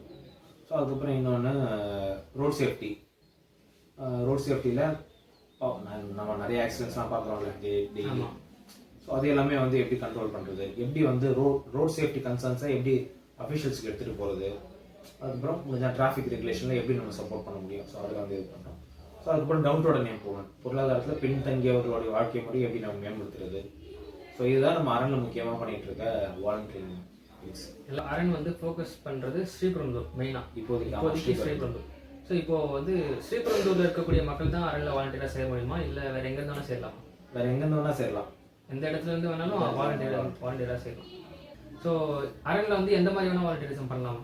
ஸோ அதுக்கப்புறம் இன்னொன்று ரோட் சேஃப்டி. ரோட் சேஃப்டியில் நம்ம நிறைய ஆக்சிடென்ட்ஸ்லாம் பார்க்குறோம்ல டெய்லி. ஸோ அது எல்லாமே வந்து எப்படி கண்ட்ரோல் பண்ணுறது, எப்படி வந்து ரோட் சேஃப்டி கன்சர்ன்ஸை எப்படி அஃபிஷியல்ஸுக்கு எடுத்துகிட்டு போகிறது, அதுக்கப்புறம் கொஞ்சம் டிராஃபிக் ரெகுலேஷனில் எப்படி நம்ம சப்போர்ட் பண்ண முடியும். ஸோ அதில் வந்து இது பண்ணுறோம். ஸோ அதுக்கப்புறம் டவுன் ரோட இம்ப்ரூவ்மெண்ட், பொருளாதாரத்தில் பின்தங்கியவர்களுடைய வாழ்க்கை முறை எப்படி நம்ம மேம்படுத்துறது. ஸோ இதுதான் நம்ம அரணில் முக்கியமாக பண்ணிகிட்டு இருக்க வாலண்டியரிங். அரண் வந்து ஃபோக்கஸ் பண்ணுறது ஸ்ரீபெரும்புதூர் மெயினாக இப்போதைக்கு ஸ்ரீபெரும்புதூர். ஸோ இப்போ வந்து ஸ்ரீபெரும்புதூரில் இருக்கக்கூடிய மக்கள் தான் அரணில் வாலண்டியராக சேர முடியுமா, இல்லை வேறு எங்கே இருந்தாலும் சேரலாம்? வேறு எங்கேருந்து வேணால் சேரலாம், எந்த இடத்துல இருந்து வேணாலும் வாலண்டியராக சேரலாம். ஸோ அரணில் வந்து எந்த மாதிரி வேணால் வாலண்டியரிசம் பண்ணலாமா?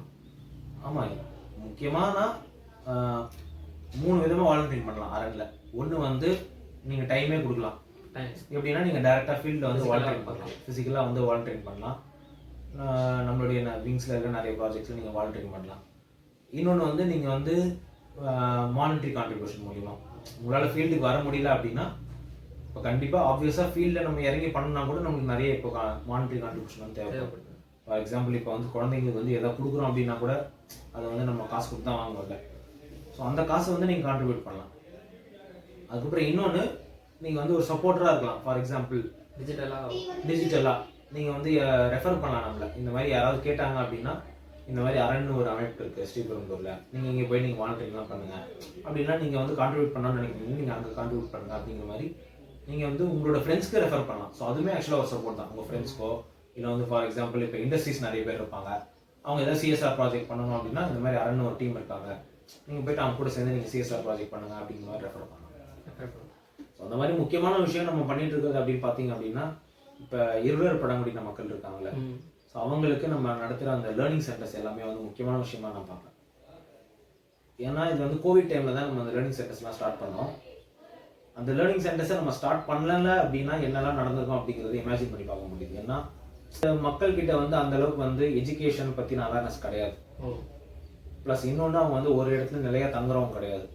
ஆமாம், முக்கியமாக 3 விதமாக வாலண்டியரிங் பண்ணலாம் அரணில். ஒன்று வந்து நீங்கள் டைமே கொடுக்கலாம். எப்படின்னா நீங்கள் டேரெக்டாக ஃபீல்டில் வந்து வாலண்டியரிங் பண்ணலாம், ஃபிசிக்கலாக வந்து வாலண்டியரிங் பண்ணலாம். நம்மளுடைய விங்ஸில் இருக்க நிறைய ப்ராஜெக்ட்ஸில் நீங்கள் வாலண்டியரிங் பண்ணலாம். இன்னொன்று வந்து நீங்கள் வந்து மானிட்டரி கான்ட்ரிபியூஷன் மூலிமா உங்களால் ஃபீல்டுக்கு வர முடியல அப்படின்னா, இப்போ கண்டிப்பாக ஆப்வியஸாக ஃபீல்டில் நம்ம இறங்கி பண்ணனா கூட நமக்கு நிறைய இப்போ மானிட்டரி கான்ட்ரிபியூஷன் வந்து தேவைப்படுது. ஃபார் எக்ஸாம்பிள் இப்போ வந்து குழந்தைங்களுக்கு வந்து எதாவது கொடுக்குறோம் அப்படின்னா கூட அதை வந்து நம்ம காசு கொடுத்து தான் வாங்குவோம்ல. ஸோ அந்த காசை வந்து நீங்கள் கான்ட்ரிபியூட் பண்ணலாம். அதுக்கப்புறம் இன்னொன்று நீங்கள் வந்து ஒரு சப்போர்ட்டராக இருக்கலாம். ஃபார் எக்ஸாம்பிள் டிஜிட்டலாக நீங்கள் வந்து ரெஃபர் பண்ணலாம் நம்மளை. இந்த மாதிரி யாராவது கேட்டாங்க அப்படின்னா, இந்த மாதிரி அரண்னு ஒரு அமைப்பு இருக்குது ஸ்ரீபெரும்புதூரில், நீங்கள் இங்கே போய் நீங்கள் வாலண்டியரிங்லாம் பண்ணுங்கள் அப்படின்னா, நீங்கள் வந்து கான்ட்ரிபியூட் பண்ணணும்னு நினைக்கிறீங்க, நீங்கள் அங்கே கான்ட்ரிபியூட் பண்ணுங்கள் அப்படிங்கிற மாதிரி நீங்கள் வந்து உங்களோட ஃப்ரெண்ட்ஸ்க்கு ரெஃபர் பண்ணலாம். ஸோ அதுவுமே ஆக்சுவலாக ஒரு சப்போர்ட் தான். உங்கள் ஃப்ரெண்ட்ஸ்க்கோ இல்லை வந்து ஃபார் எக்ஸாம்பிள் இப்போ இண்டஸ்ட்ரீஸ் நிறைய பேர் இருப்பாங்க, அவங்க ஏதாவது சிஎஸ்ஆர் ப்ராஜெக்ட் பண்ணணும் அப்படின்னா, இந்த மாதிரி அரண்னு ஒரு டீம் இருக்காங்க, நீங்கள் போய்ட்டு அவங்க கூட சேர்ந்து நீங்கள் சிஎஸ்ஆர் ப்ராஜெக்ட் பண்ணுங்கள் அப்படிங்கிற மாதிரி ரெஃபர் பண்ணலாம். ஸோ அந்த மாதிரி முக்கியமான விஷயம் நம்ம பண்ணிட்டு இருக்கிறது அப்படின்னு பார்த்தீங்க அப்படின்னா, இப்போ இருளர் பழங்குடியின மக்கள் இருக்காங்கல்ல, ஸோ அவங்களுக்கு நம்ம நடத்துகிற அந்த லேர்னிங் சென்டர்ஸ் எல்லாமே வந்து முக்கியமான விஷயமா நான் பார்க்குறேன். ஏன்னா இது வந்து கோவிட் டைமில் தான் நம்ம அந்த லேர்னிங் சென்டர்ஸ்லாம் ஸ்டார்ட் பண்ணோம். அந்த லேர்னிங் சென்டர்ஸை நம்ம ஸ்டார்ட் பண்ணல அப்படின்னா என்னெல்லாம் நடந்திருக்கும் அப்படிங்கிறத இமேஜின் பண்ணி பார்க்க முடியுது. ஏன்னா மக்கள்கிட்ட வந்து அந்த அளவுக்கு வந்து எஜுகேஷன் பற்றின அவேர்னஸ் கிடையாது. ப்ளஸ் இன்னொன்று அவங்க வந்து ஒரு இடத்துல நிலையாக தங்குறவங்க கிடையாது.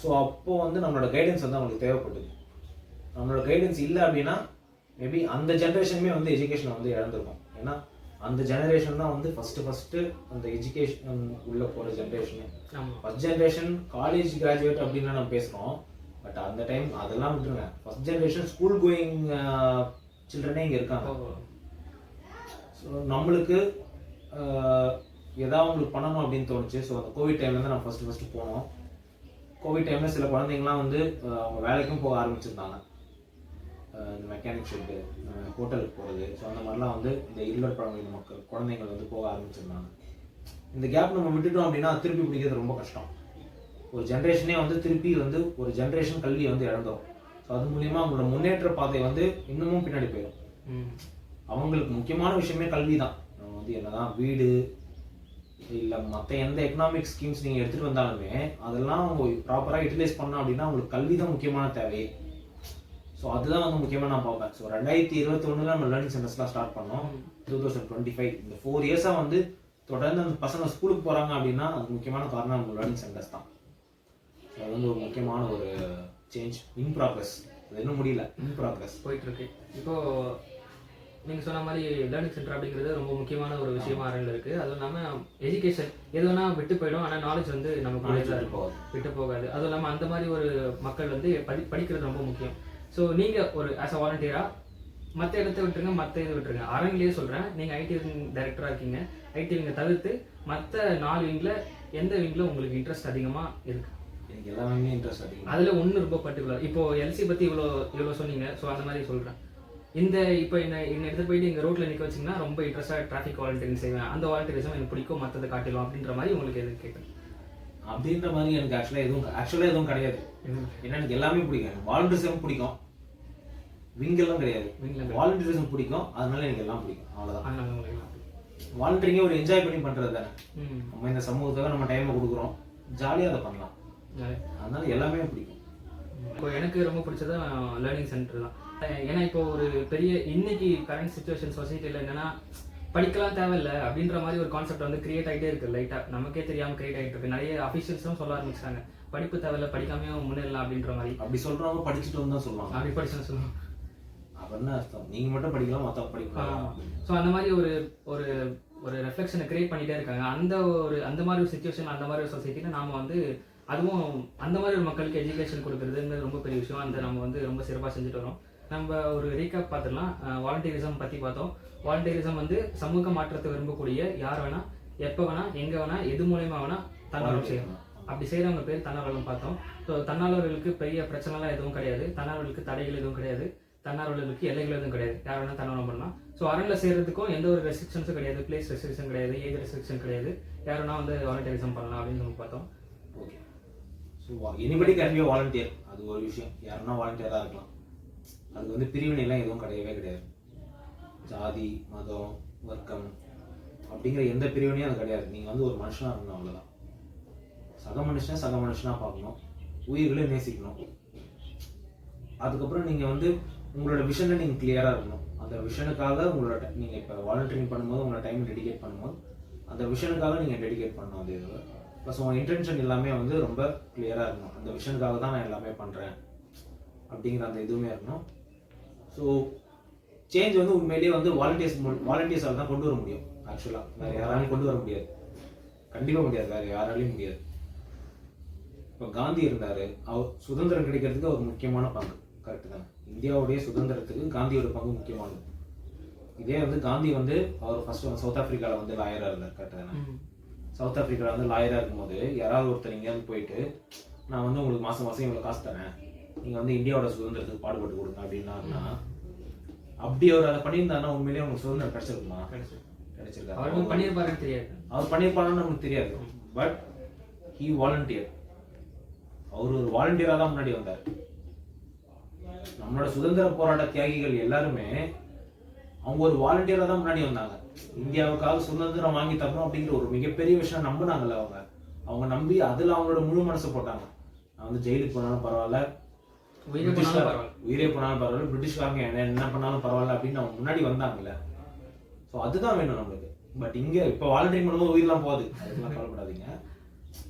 ஸோ அப்போது வந்து நம்மளோட கைடன்ஸ் வந்து அவங்களுக்கு தேவைப்படுது. நம்மளோட கைடன்ஸ் இல்லை அப்படின்னா மேபி அந்த ஜென்ரேஷனுமே வந்து எஜுகேஷனை வந்து இழந்திருக்கும். ஏன்னா அந்த ஜெனரேஷன் தான் வந்து ஃபஸ்ட்டு அந்த எஜுகேஷன் உள்ள போகிற generation. First generation college graduate அப்படின்னு நம்ம பேசுகிறோம். பட் அந்த டைம் அதெல்லாம் விட்டுருங்க. ஃபஸ்ட் ஜென்ரேஷன் ஸ்கூல் கோயிங் சில்ட்ரனே இங்கே இருக்காங்க. ஸோ நம்மளுக்கு ஏதாவது அவங்களுக்கு பண்ணணும் அப்படின்னு தோணுச்சு. ஸோ அந்த கோவிட் டைம்லேருந்து நான் ஃபஸ்ட்டு போனோம். கோவிட் டைமில் சில குழந்தைங்களாம் வந்து அவங்க வேலைக்கும் போக ஆரம்பிச்சிருந்தாங்க. இந்த மெக்கானிக் ஷெட்டு, ஹோட்டலுக்கு போகிறது. ஸோ அந்த மாதிரிலாம் வந்து இந்த இல்லர் குழந்தைங்கள் வந்து போக ஆரம்பிச்சிருந்தாங்க. இந்த கேப் நம்ம விட்டுட்டோம் அப்படின்னா திருப்பி பிடிக்கிறது ரொம்ப கஷ்டம். ஒரு ஜென்ரேஷனே வந்து திருப்பி வந்து ஒரு ஜென்ரேஷன் கல்வியை வந்து இழந்தோம். ஸோ அது மூலியமா அவங்களோட முன்னேற்ற பாதை வந்து இன்னமும் பின்னாடி போயிடும். அவங்களுக்கு முக்கியமான விஷயமே கல்வி தான். நம்ம வந்து என்னதான் வீடு இல்லை மற்ற எந்த எக்கனாமிக் ஸ்கீம்ஸ் நீங்கள் எடுத்துகிட்டு வந்தாலுமே அதெல்லாம் அவங்க ப்ராப்பராக யூட்டிலைஸ் பண்ணோம் அப்படின்னா அவங்களுக்கு கல்வி தான் முக்கியமான தேவை. ஸோ அதுதான் வந்து முக்கியமாக நான் பார்ப்பேன். ஸோ 2021 நம்ம லேர்னிங் சென்டர்ஸ்லாம் ஸ்டார்ட் பண்ணோம். 2025 இந்த 4 இயர்ஸாக வந்து தொடர்ந்து அந்த பசங்க ஸ்கூலுக்கு போகிறாங்க அப்படின்னா அது முக்கியமான காரணம் நம்ம லேர்னிங் சென்டர்ஸ் தான். ஸோ அது வந்து ஒரு முக்கியமான ஒரு சேஞ்ச் இன் ப்ராக்ரஸ். அது இன்னும் முடியல, இன் ப்ராக்ரஸ் போயிட்டுருக்கு. இப்போது நீங்கள் சொன்ன மாதிரி லேர்னிங் சென்டர் அப்படிங்கிறது ரொம்ப முக்கியமான ஒரு விஷயமா அரங்கில் இருக்குது. அதுவும் இல்லாமல் எஜுகேஷன் எது வேணால் விட்டு போயிடும், ஆனால் நாலேஜ் வந்து நமக்கு விட்டு போகாது. அதுவும் இல்லாமல் அந்த மாதிரி ஒரு மக்கள் வந்து படிக்கிறது ரொம்ப முக்கியம். ஸோ நீங்கள் ஒரு ஆஸ் அ வாலண்டியராக மற்ற இடத்த விட்டுருங்க, மற்ற இது விட்டுருங்க, அரங்கிலேயே சொல்கிறேன். நீங்கள் ஐடி விங் டைரக்டராக இருக்கீங்க. ஐடி விங்கை தவிர்த்து மற்ற 4 விங்கில் எந்த விங்கில் உங்களுக்கு இன்ட்ரெஸ்ட் அதிகமாக இருக்குது? எனக்கு எல்லாமே இன்ட்ரெஸ்ட் அதிகம். அதில் ஒன்று ரொம்ப பர்டிகுலர். இப்போது எல்சி பற்றி இவ்வளோ சொன்னீங்க. ஸோ அந்த மாதிரி சொல்கிறேன். இப்போ என்ன எடுத்து போயிட்டு எங்கள் ரோட்டில் நிற்க வச்சிங்கன்னா ரொம்ப இன்ட்ரெஸ்ட்டாக டிராஃபிக் வாலண்டியரிங் செய்வேன், அந்த வாலண்டியரிசம் எனக்கு பிடிக்கும், மற்றதை காட்டிடும் அப்படின்ற மாதிரி உங்களுக்கு எது கேட்குறேன்? அப்படின்ற மாதிரி எனக்கு ஆக்சுவலாக எதுவும் கிடையாது. ஏன்னா எனக்கு எல்லாமே பிடிக்கும். வாலண்டியரிசம் பிடிக்கும், விங்கெல்லாம் கிடையாது. வாலண்டியரிசம் பிடிக்கும், அதனால எனக்கு எல்லாம் பிடிக்கும். அவ்வளோதான். வாலண்டியரிங்கே ஒரு என்ஜாய் பண்ணி பண்ணுறது தானே. நம்ம இந்த சமூகத்துக்காக நம்ம டைமை கொடுக்குறோம், ஜாலியாக அதை பண்ணலாம். அதனால எல்லாமே பிடிக்கும். இப்போ எனக்கு ரொம்ப பிடிச்சது லேர்னிங் சென்டர் தான். ஏன்னா இப்போ ஒரு பெரிய இன்னைக்கு கரண்ட் சுச்சுவேஷன் சொசைட்டியில் என்னன்னா படிக்கலாம் தேவையில்லை அப்படின்ற மாதிரி ஒரு கான்செப்ட் வந்து கிரியேட் ஆகிட்டே இருக்கு. லைட்டாக நமக்கே தெரியாமல் கிரியேட் ஆகிட்டு இருக்கு. நிறைய அஃபிஷியல்ஸும் சொல்ல ஆரம்பிச்சாங்க படிப்பு தேவையில்லை, படிக்காமையும் முன்னேறலாம் அப்படின்ற மாதிரி. அப்படி சொல்கிறவங்க படிச்சுட்டு வந்து தான் சொல்லுவாங்க. அப்படி படிச்சுன்னு சொல்லுவாங்க. அப்போ என்ன அர்த்தம்? நீங்கள் மட்டும் படிக்கலாம், மற்ற படிக்கலாம். ஸோ அந்த மாதிரி ஒரு ஒரு ஒரு ரெஃப்ளெக்ஷனை கிரியேட் பண்ணிகிட்டே இருக்காங்க. அந்த மாதிரி ஒரு சுச்சுவேஷன், அந்த மாதிரி ஒரு சொசைட்டியில் நாம் வந்து அதுவும் அந்த மாதிரி ஒரு மக்களுக்கு எஜுகேஷன் கொடுக்குறதுங்கிறது ரொம்ப பெரிய விஷயம். அந்த நம்ம வந்து ரொம்ப சிறப்பாக செஞ்சுட்டு வரோம். நம்ம ஒரு ரீகேப் பார்த்துடலாம். வாலண்டியரிசம் பற்றி பார்த்தோம். வாலண்டியரிசம் வந்து சமூக மாற்றத்தை விரும்பக்கூடிய யார் வேணால், எப்போ வேணால், எங்கே வேணால், எது மூலயமா வேணால் தன்னார்வம் செய்யணும். அப்படி செய்கிறவங்க பேர் தன்னார்வலர்னு பார்த்தோம். ஸோ தன்னார்வலர்களுக்கு பெரிய பிரச்சனைலாம் எதுவும் கிடையாது, தன்னார்வலர்களுக்கு தடைகள் எதுவும் கிடையாது, தன்னார்வலர்களுக்கு எல்லைகள் எதுவும் கிடையாது. யார் வேணால் தன்னார்வம் பண்ணலாம். ஸோ அரங்கில் செய்கிறதுக்கும் எந்த ஒரு ரெஸ்ட்ரிக்ஷன்ஸும் கிடையாது, பிளேஸ் ரெஸ்ட்ரிக்ஷன் கிடையாது, ஏஜ் ரெஸ்ட்ரிக்ஷன் கிடையாது. யார் வேணால் வந்து வாலண்டியரிசம் பண்ணலாம் அப்படின்னு நம்ம பார்த்தோம். Okay. So anybody can be volunteer. அது ஒரு விஷயம். யாருன்னா வாலண்டியராக இருக்கலாம். அது வந்து பிரிவினைலாம் எதுவும் கிடையவே கிடையாது. ஜாதி, மதம், வர்க்கம் அப்படிங்கிற எந்த பிரிவினையும் அது கிடையாது. நீங்கள் வந்து ஒரு மனுஷனாக இருக்கணும், அவ்வளோதான். சக மனுஷனாக பார்க்கணும், உயிர்களை நேசிக்கணும். அதுக்கப்புறம் நீங்கள் வந்து உங்களோட விஷனை நீங்கள் கிளியராக இருக்கணும். அந்த விஷனுக்காக உங்களோட நீங்கள் இப்போ வாலண்டியரிங் பண்ணும்போது உங்களோட டைம் டெடிகேட் பண்ணும்போது அந்த விஷனுக்காக நீங்கள் டெடிகேட் பண்ணணும். அது ப்ளஸ் உங்கள் இன்டென்ஷன் எல்லாமே வந்து ரொம்ப கிளியராக இருக்கணும். அந்த விஷனுக்காக தான் நான் எல்லாமே பண்ணுறேன் அப்படிங்கிற அந்த இதுவுமே இருக்கணும். ஸோ சேஞ்ச் வந்து உண்மையிலேயே வந்து வாலண்டியர்ஸால் தான் கொண்டு வர முடியும். ஆக்சுவலாக வேறு யாராலையும் கொண்டு வர முடியாது, கண்டிப்பாக முடியாது, வேறு யாராலையும் முடியாது. இப்போ காந்தி இருந்தார், அவர் சுதந்திரம் கிடைக்கிறதுக்கு ஒரு முக்கியமான பங்கு. கரெக்டு தானே? இந்தியாவுடைய சுதந்திரத்துக்கு காந்தியோட பங்கு முக்கியமானது. இதே வந்து காந்தி வந்து அவர் ஃபர்ஸ்ட் சவுத் ஆஃப்ரிக்காவில் வந்து லாயராக இருந்தார். கரெக்டு தானே? சவுத் ஆஃப்ரிக்காவில் வந்து லாயராக இருக்கும்போது யாராவது ஒருத்தர் எங்கேயாவது போயிட்டு நான் வந்து உங்களுக்கு மாதம் இவ்வளோ காசு தரேன், நீங்கள் வந்து இந்தியாவோட சுதந்திரத்துக்கு பாடுபட்டு கொடுங்க அப்படின்னா, அப்படி அவர் அதை பண்ணியிருந்தாருன்னா உண்மையிலேயே உங்களுக்கு சுதந்திரம் கிடைச்சிருக்குமா? கிடைச்சிருக்காரு. அவர் பண்ணியிருப்பாருன்னு நமக்கு தெரியாது. But he volunteer. அவர் ஒரு வாலண்டியராக தான் முன்னாடி வந்தார். நம்மளோட சுதந்திர போராட்ட தியாகிகள் எல்லாருமே அவங்க ஒரு வாலண்டியராக தான் முன்னாடி வந்தாங்க. இந்தியாவுக்காக சுதந்திரம் வாங்கி தரணும் அப்படிங்கிற ஒரு மிகப்பெரிய விஷயம் நம்பினாங்கல்ல அவங்க. அவங்க நம்பி அதில் அவங்களோட முழு மனசை போட்டாங்க. நான் வந்து ஜெயிலுக்கு போனாலும் பரவாயில்ல, உயிரே போனாலும் பரவாயில்ல, பிரிட்டிஷ்காரங்க என்ன பண்ணாலும் பரவாயில்ல அப்படின்னு அவங்க முன்னாடி வந்தாங்கல்ல. ஸோ அதுதான் வேணும் நம்மளுக்கு. பட் இங்கே இப்போ வாலண்டியரிங் பண்ணும்போது உயிரெலாம் போகுது, அதுக்கெல்லாம் கவலைப்படாதீங்க.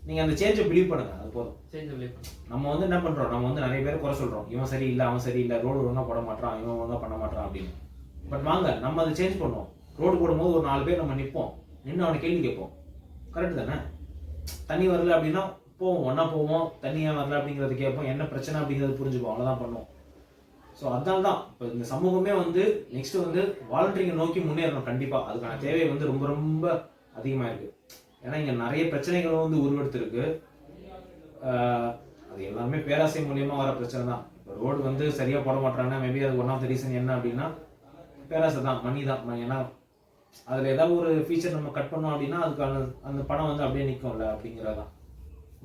நீங்கள் அந்த சேஞ்சை பிலீவ் பண்ணுங்க, அது போதும். நம்ம வந்து என்ன பண்ணுறோம், நம்ம வந்து நிறைய பேர் குறை சொல்கிறோம், இவன் சரியில்லை அவன் சரியில்லை, ரோடு ஒழுங்காக போட மாட்டான், இவன் ஒழுங்காக பண்ண மாட்டான் அப்படின்னு. பட் வாங்க நம்ம அதை சேஞ்ச் பண்ணுவோம். ரோடு போடும்போது ஒரு 4 பேர் நம்ம நிற்போம், நின்று அவனை கேள்வி கேட்போம். கரெக்டு தானே? தண்ணி வரல அப்படின்னா போவோம், ஒன்றா போவோம், தண்ணி ஏன் வரல அப்படிங்கிறது கேட்போம், என்ன பிரச்சனை அப்படிங்கிறது புரிஞ்சுப்போம், அவ்வளோதான் பண்ணுவோம். ஸோ அதனால தான் இப்போ இந்த சமூகமே வந்து நெக்ஸ்ட் வந்து வாலண்டியரிங்கை நோக்கி முன்னேறணும். கண்டிப்பாக அதுக்கான தேவை வந்து ரொம்ப ரொம்ப அதிகமாக இருக்குது. ஏன்னா இங்கே நிறைய பிரச்சனைகள் வந்து உருவெடுத்திருக்கு. அது எல்லாமே பேராசை மூலியமாக வர பிரச்சனை தான். இப்போ ரோடு வந்து சரியாக போட மாட்டாங்கன்னா மேபி அது ஒன் ஆஃப் த ரீசன் என்ன அப்படின்னா பேராசை தான், மணி தான். ஏன்னா அதில் ஏதாவது ஒரு ஃபீச்சர் நம்ம கட் பண்ணோம் அப்படின்னா அதுக்கான அந்த படம் வந்து அப்படியே நிற்கும்ல அப்படிங்கிறதான்.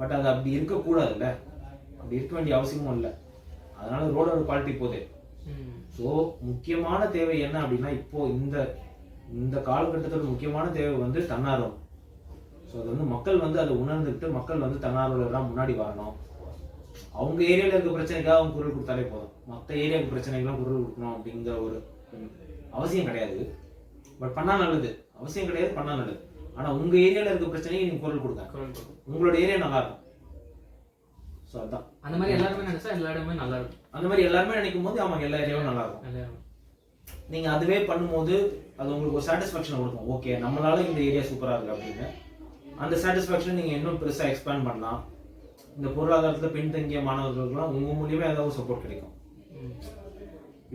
பட் அது அப்படி இருக்கக்கூடாதுல்ல, அப்படி இருக்க வேண்டிய அவசியமும் இல்லை. அதனால ரோடோட குவாலிட்டி போகுது. ஸோ முக்கியமான தேவை என்ன அப்படின்னா இப்போ இந்த காலகட்டத்தில் முக்கியமான தேவை வந்து தன்னார்வம். ஸோ அது வந்து மக்கள் வந்து அதை உணர்ந்துக்கிட்டு மக்கள் வந்து தன்னார்வலராக முன்னாடி வரணும். அவங்க ஏரியாவில் இருக்க பிரச்சனைக்காக அவங்க குரல் கொடுத்தாலே போதும். மற்ற ஏரியாவுக்கு பிரச்சனைகள்லாம் குரல் கொடுக்கணும் அப்படிங்கிற ஒரு அவசியம் கிடையாது. பட் பண்ணால் நல்லது, அவசியம் கிடையாது, பண்ணால் நல்லது. ஆனால் உங்கள் ஏரியாவில் இருக்க பிரச்சனையை நீங்கள் குரல் கொடுங்க, உங்களோட ஏரியா நல்லா இருக்கும். ஸோ அதுதான் அந்த மாதிரி எல்லாருமே நினைச்சா எல்லா இடமே நல்லா இருக்கும். அந்த மாதிரி எல்லாருமே நினைக்கும் போது அவங்க எல்லா ஏரியாவும் நல்லா இருக்கும். நீங்கள் அதுவே பண்ணும்போது அது உங்களுக்கு ஒரு சாட்டிஸ்ஃபேக்ஷன் கொடுக்கும். ஓகே நம்மளால இந்த ஏரியா சூப்பராக இருக்குது அப்படின்னு அந்த சாட்டிஸ்ஃபேக்ஷன் நீங்கள் இன்னும் பெருசாக எக்ஸ்பேண்ட் பண்ணலாம். இந்த பொருளாதாரத்தில் பின்தங்கிய மாணவர்களுக்கெல்லாம் உங்கள் மூலியமாக ஏதாவது சப்போர்ட் கிடைக்கும்.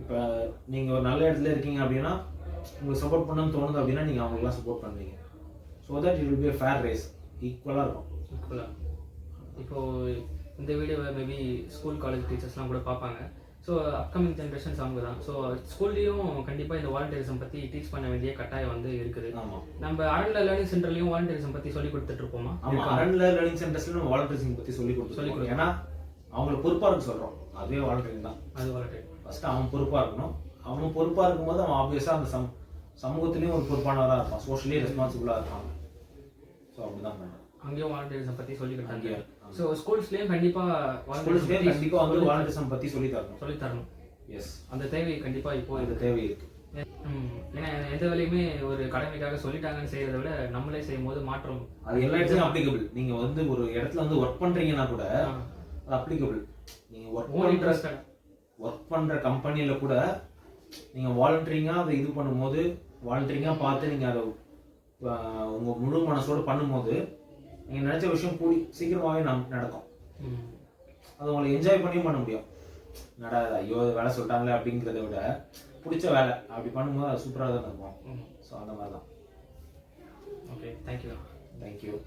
இப்போ நீங்கள் ஒரு நல்ல இடத்துல இருக்கீங்க அப்படின்னா உங்களுக்கு சப்போர்ட் பண்ணணும்னு தோணுது அப்படின்னா நீங்கள் அவங்களுக்குலாம் சப்போர்ட் பண்ணுவீங்க. So that it will be a fair race, ஈக்குவலாக இருக்கும். இப்போது இந்த வீடியோவை மேபி ஸ்கூல் காலேஜ் டீச்சர்ஸ்லாம் கூட பார்ப்பாங்க. ஸோ அப்கமிங் ஜென்ரேஷன்ஸ் அவங்க தான். ஸோ ஸ்கூல்லையும் கண்டிப்பாக இந்த வாலண்டியரிசம் பற்றி டீச் பண்ண வேண்டிய கட்டாயம் வந்து இருக்குது. ஆமாம், நம்ம அரண்ல லேர்னிங் சென்டர்லையும் வாலண்டியரிசம் பற்றி சொல்லி கொடுத்துட்டு இருப்போமா? ஆமாம், அரண்ல லேர்னிங் சென்டர்ஸ்ல நம்ம வாலண்டியரிசம் பற்றி சொல்லி கொடுத்துருக்கோம். ஏன்னா அவங்களை பொறுப்பாக இருக்க சொல்கிறோம், அதுவே வாலண்டியரிங் தான். அது வாலண்டியர் ஃபர்ஸ்ட் அவன் பொறுப்பாக இருக்கணும். அவன் பொறுப்பாக இருக்கும்போது அவன் ஆப்வியஸாக அந்த சமூகத்திலையும் ஒரு பொறுப்பானவராக இருப்பான், சோஷியலி ரெஸ்பான்சிபிளாக இருப்பான். ஸோ அப்படிதான் பண்ணுறோம். அங்கேயும் வாலண்டியரிசம் பற்றி சொல்லி கொடுத்தாங்க. ஸோ ஸ்கூல்ஸ்லேயும் கண்டிப்பாக வந்து வாலண்டியரிசம் பற்றி சொல்லி தரணும். எஸ், அந்த தேவை கண்டிப்பாக இப்போ இந்த தேவை இருக்கு. ஏன்னா எந்த வேலையுமே ஒரு கடமைக்காக சொல்லிட்டாங்கன்னு செய்யறதை விட நம்மளே செய்யும் போது மாற்றம் அது எல்லா இடத்துலையும் அப்ளிகபிள். நீங்கள் வந்து ஒரு இடத்துல வந்து ஒர்க் பண்ணுறீங்கன்னா கூட அது அப்ளிகபிள். நீங்கள் ஒர்க் பண்ணுற கம்பெனியில் கூட நீங்கள் வாலண்டியரிங்காக அதை இது பண்ணும்போது வாலண்டியரிங்காக பார்த்து நீங்கள் அதை உங்கள் முழு மனசோடு பண்ணும்போது நீங்கள் நினச்ச விஷயம் சீக்கிரமாகவே நடக்கும். அது உங்களை என்ஜாய் பண்ணியும் பண்ண முடியும். ஐயோ வேலை சொல்லிட்டாங்களே அப்படிங்கிறத விட பிடிச்ச வேலை அப்படி பண்ணும்போது அது சூப்பராக தான் இருக்கும். ஸோ அந்த மாதிரி தான். Okay, thank you.